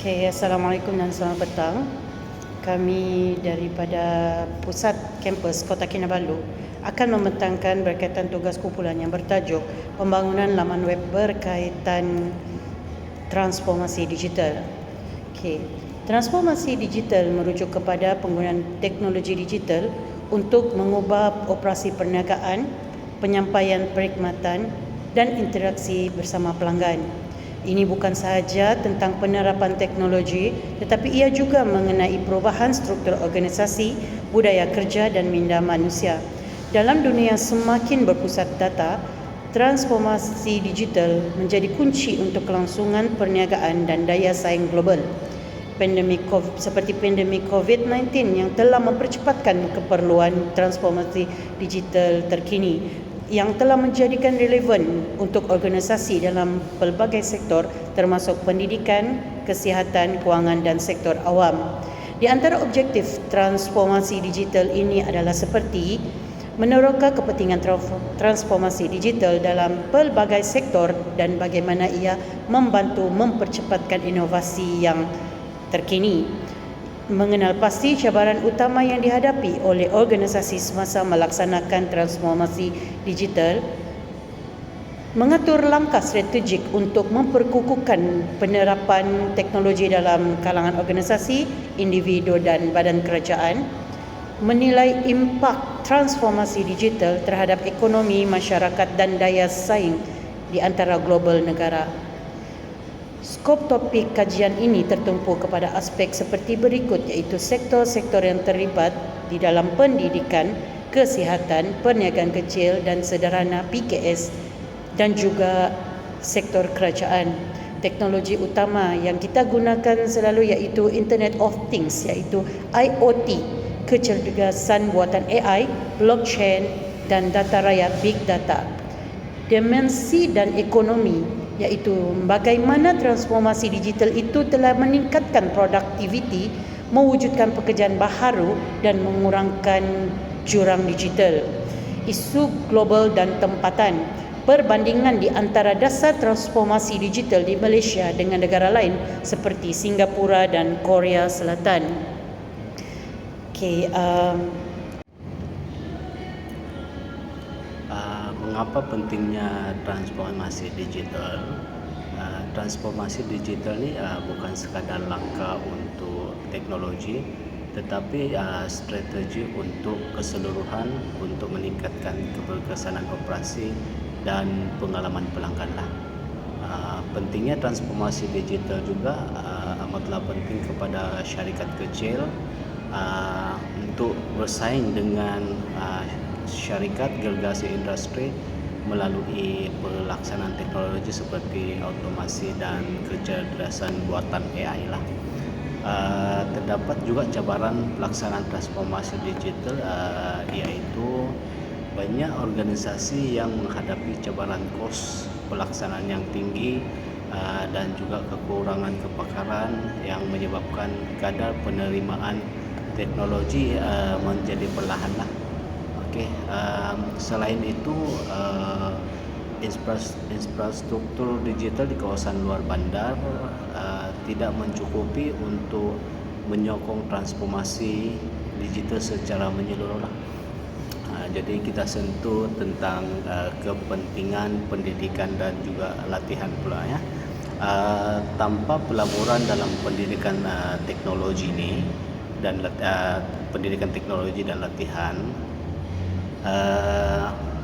Okay, Assalamualaikum dan selamat petang. Kami daripada Pusat Kampus Kota Kinabalu akan membentangkan berkaitan tugas kumpulan yang bertajuk Pembangunan Laman Web berkaitan transformasi digital. Okay. Transformasi digital merujuk kepada penggunaan teknologi digital untuk mengubah operasi perniagaan, penyampaian perkhidmatan dan interaksi bersama pelanggan. Ini bukan sahaja tentang penerapan teknologi, tetapi ia juga mengenai perubahan struktur organisasi, budaya kerja dan minda manusia. Dalam dunia semakin berpusat data, transformasi digital menjadi kunci untuk kelangsungan perniagaan dan daya saing global. Seperti pandemik COVID-19 yang telah mempercepatkan keperluan transformasi digital terkini yang telah menjadikan relevan untuk organisasi dalam pelbagai sektor termasuk pendidikan, kesihatan, kewangan dan sektor awam. Di antara objektif transformasi digital ini adalah seperti meneroka kepentingan transformasi digital dalam pelbagai sektor dan bagaimana ia membantu mempercepatkan inovasi yang terkini, mengenal pasti cabaran utama yang dihadapi oleh organisasi semasa melaksanakan transformasi digital, mengatur langkah strategik untuk memperkukuhkan penerapan teknologi dalam kalangan organisasi, individu dan badan kerajaan, menilai impak transformasi digital terhadap ekonomi, masyarakat dan daya saing di antara global negara. Skop topik kajian ini tertumpu kepada aspek seperti berikut, iaitu sektor-sektor yang terlibat di dalam pendidikan, kesihatan, perniagaan kecil dan sederhana PKS dan juga sektor kerajaan. Teknologi utama yang kita gunakan selalu iaitu Internet of Things, iaitu IoT, kecerdasan buatan AI, blockchain dan data raya big data. Dimensi dan ekonomi iaitu bagaimana transformasi digital itu telah meningkatkan produktiviti, mewujudkan pekerjaan baharu dan mengurangkan jurang digital. Isu global dan tempatan, perbandingan di antara dasar transformasi digital di Malaysia dengan negara lain seperti Singapura dan Korea Selatan. Mengapa pentingnya transformasi digital? Transformasi digital ni bukan sekadar langkah untuk teknologi, tetapi strategi untuk keseluruhan untuk meningkatkan keberkesanan operasi dan pengalaman pelanggan lah. Pentingnya transformasi digital juga amatlah penting kepada syarikat kecil untuk bersaing dengan syarikat gergasi industri melalui pelaksanaan teknologi seperti automasi dan kecerdasan buatan AI lah. Terdapat juga cabaran pelaksanaan transformasi digital iaitu banyak organisasi yang menghadapi cabaran kos pelaksanaan yang tinggi dan juga kekurangan kepakaran yang menyebabkan kadar penerimaan teknologi menjadi perlahan lah. Selain itu infrastruktur digital di kawasan luar bandar tidak mencukupi untuk menyokong transformasi digital secara menyeluruh. Jadi kita sentuh tentang kepentingan pendidikan dan juga latihan pula ya. Tanpa pelaburan dalam pendidikan teknologi ini dan pendidikan teknologi dan latihan,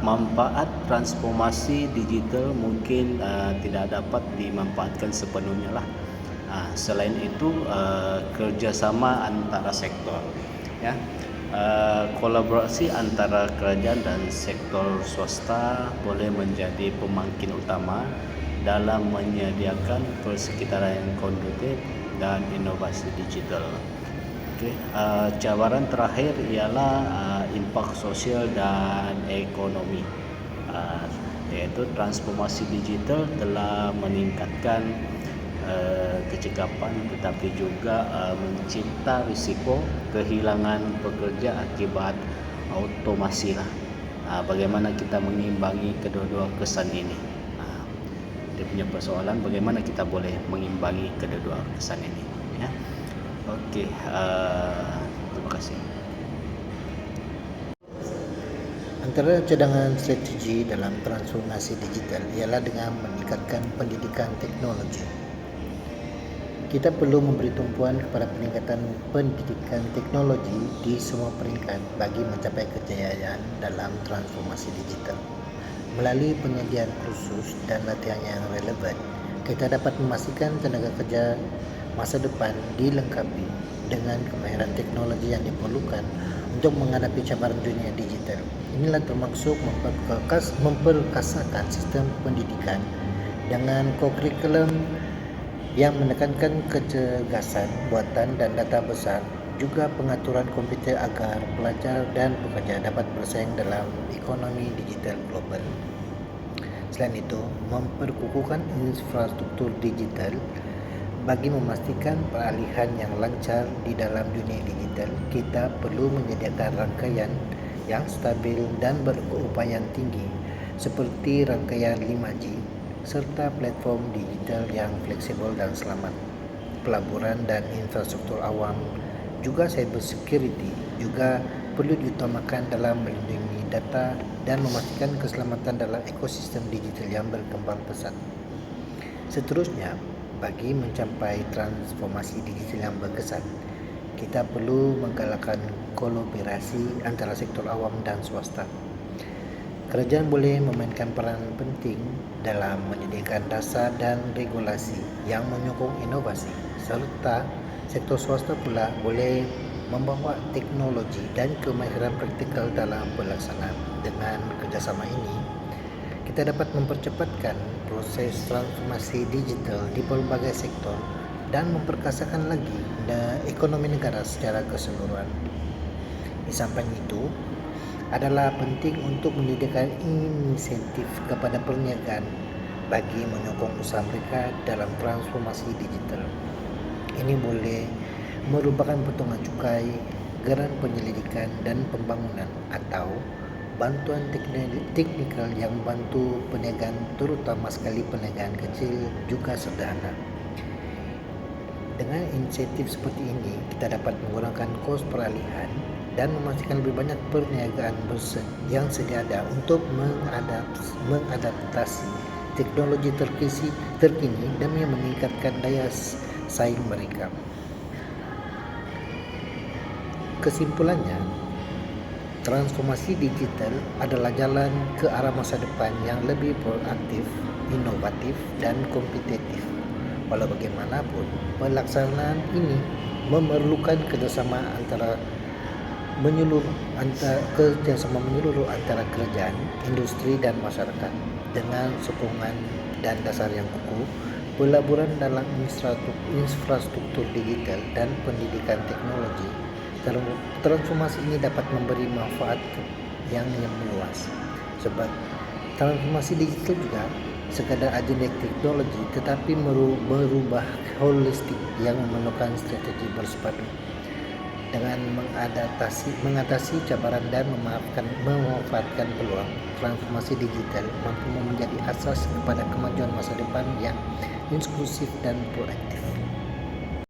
manfaat transformasi digital mungkin tidak dapat dimanfaatkan sepenuhnya lah. Selain itu kerjasama antara sektor ya, kolaborasi antara kerajaan dan sektor swasta boleh menjadi pemangkin utama dalam menyediakan persekitaran yang kondusif dan inovasi digital. Cabaran terakhir ialah impak sosial dan ekonomi, iaitu transformasi digital telah meningkatkan kecekapan tetapi juga mencipta risiko kehilangan pekerja akibat automasi lah. Bagaimana kita mengimbangi kedua-dua kesan ini? dia punya persoalan bagaimana kita boleh mengimbangi kedua kesan ini ya. Okey, terima kasih. Antara cadangan strategi dalam transformasi digital ialah dengan meningkatkan pendidikan teknologi. Kita perlu memberi tumpuan kepada peningkatan pendidikan teknologi di semua peringkat bagi mencapai kejayaan dalam transformasi digital. Melalui penyediaan kursus dan latihan yang relevan, kita dapat memastikan tenaga kerja masa depan dilengkapi dengan kemahiran teknologi yang diperlukan untuk menghadapi cabaran dunia digital. Inilah termaksud memperkasakan sistem pendidikan dengan kurikulum yang menekankan kecergasan buatan dan data besar, juga pengaturan komputer agar pelajar dan pekerja dapat bersaing dalam ekonomi digital global. Selain itu, memperkukuhkan infrastruktur digital bagi memastikan peralihan yang lancar di dalam dunia digital. Kita perlu menyediakan rangkaian yang stabil dan berkeupayaan tinggi seperti rangkaian 5G serta platform digital yang fleksibel dan selamat. Pelaburan dan infrastruktur awam juga cyber security juga perlu diutamakan dalam melindungi data dan memastikan keselamatan dalam ekosistem digital yang berkembang pesat. Seterusnya, bagi mencapai transformasi digital yang berkesan, kita perlu menggalakkan kolaborasi antara sektor awam dan swasta. Kerajaan boleh memainkan peranan penting dalam menyediakan dasar dan regulasi yang menyokong inovasi, serta sektor swasta pula boleh membawa teknologi dan kemahiran praktikal dalam pelaksanaan. Dengan kerjasama ini, kita dapat mempercepatkan proses transformasi digital di pelbagai sektor dan memperkasakan lagi ekonomi negara secara keseluruhan. Di samping itu, adalah penting untuk menyediakan insentif kepada perniagaan bagi menyokong usaha mereka dalam transformasi digital. Ini boleh merupakan potongan cukai, geran penyelidikan dan pembangunan, atau bantuan teknikal yang membantu perniagaan, terutama sekali perniagaan kecil juga sederhana. Dengan insentif seperti ini, kita dapat mengurangkan kos peralihan dan memastikan lebih banyak perniagaan yang sedia ada untuk mengadaptasi teknologi terkini demi meningkatkan daya saing mereka. Kesimpulannya, transformasi digital adalah jalan ke arah masa depan yang lebih proaktif, inovatif, dan kompetitif. Walau bagaimanapun, pelaksanaan ini memerlukan kerjasama menyeluruh antara kerajaan, industri dan masyarakat. Dengan sokongan dan dasar yang kukuh, pelaburan dalam infrastruktur digital dan pendidikan teknologi, transformasi ini dapat memberi manfaat yang meluas. Sebab transformasi digital juga sekadar agenda teknologi, tetapi merubah holistik yang memerlukan strategi bersepadu. Dengan mengatasi cabaran dan memanfaatkan peluang, transformasi digital mampu menjadi asas kepada kemajuan masa depan yang inklusif dan proaktif.